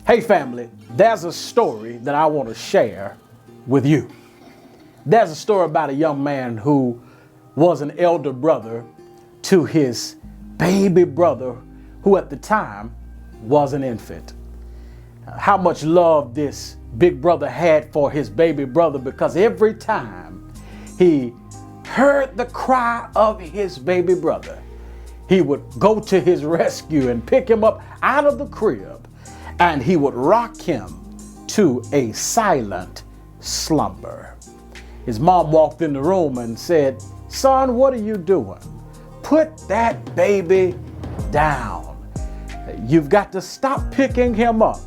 Hey family, there's a story that I want to share with you. There's a story about a young man who was an elder brother to his baby brother, who at the time was an infant. How much love this big brother had for his baby brother, because every time he heard the cry of his baby brother, he would go to his rescue and pick him up out of the crib, and he would rock him to a silent slumber. His mom walked in the room and said, "Son, what are you doing? Put that baby down. You've got to stop picking him up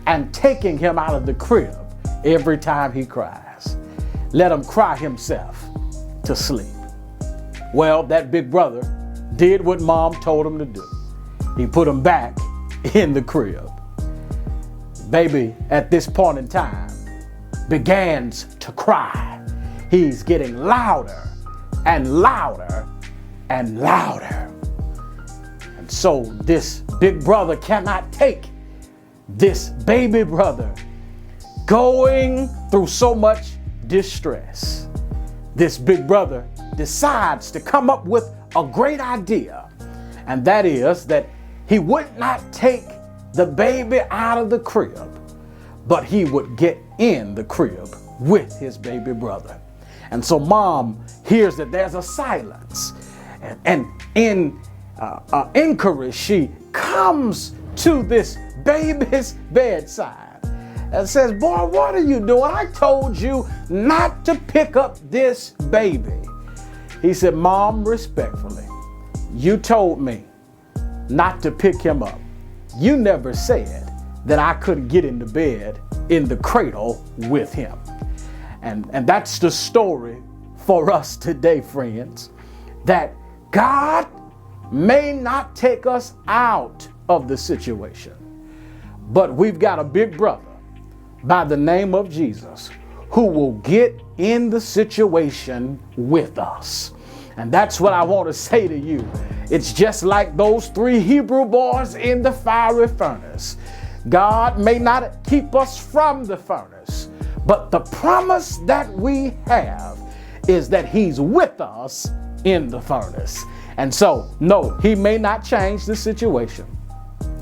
and taking him out of the crib every time he cries. Let him cry himself to sleep." Well, that big brother did what mom told him to do. He put him back in the crib. Baby, at this point in time, begins to cry. He's getting louder and louder and louder. And so this big brother cannot take this baby brother going through so much distress. This big brother decides to come up with a great idea, and that is that he would not take the baby out of the crib, but he would get in the crib with his baby brother. And so mom hears that there's a silence, and in inquiry, she comes to this baby's bedside and says, "Boy, what are you doing? I told you not to pick up this baby." He said, "Mom, respectfully, you told me not to pick him up. You never said that I couldn't get into bed in the cradle with him." And that's the story for us today, friends, that God may not take us out of the situation, but we've got a big brother by the name of Jesus who will get in the situation with us. And that's what I want to say to you. It's just like those 3 Hebrew boys in the fiery furnace. God may not keep us from the furnace, but the promise that we have is that He's with us in the furnace. And so, no, He may not change the situation,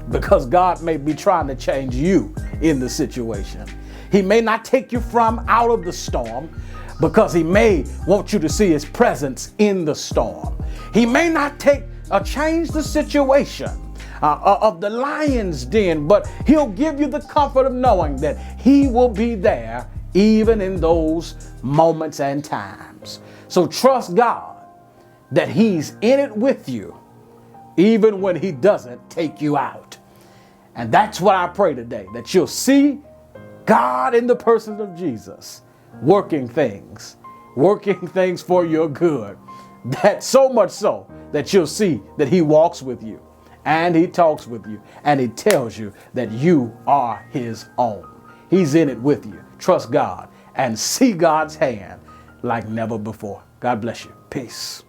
because God may be trying to change you in the situation. He may not take you from out of the storm, because He may want you to see His presence in the storm. He may not change the situation of the lion's den, but He'll give you the comfort of knowing that He will be there even in those moments and times. So trust God that He's in it with you, even when He doesn't take you out. And that's what I pray today, that you'll see God in the person of Jesus working things for your good. That so much so that you'll see that He walks with you, and He talks with you, and He tells you that you are His own. He's in it with you. Trust God and see God's hand like never before. God bless you. Peace.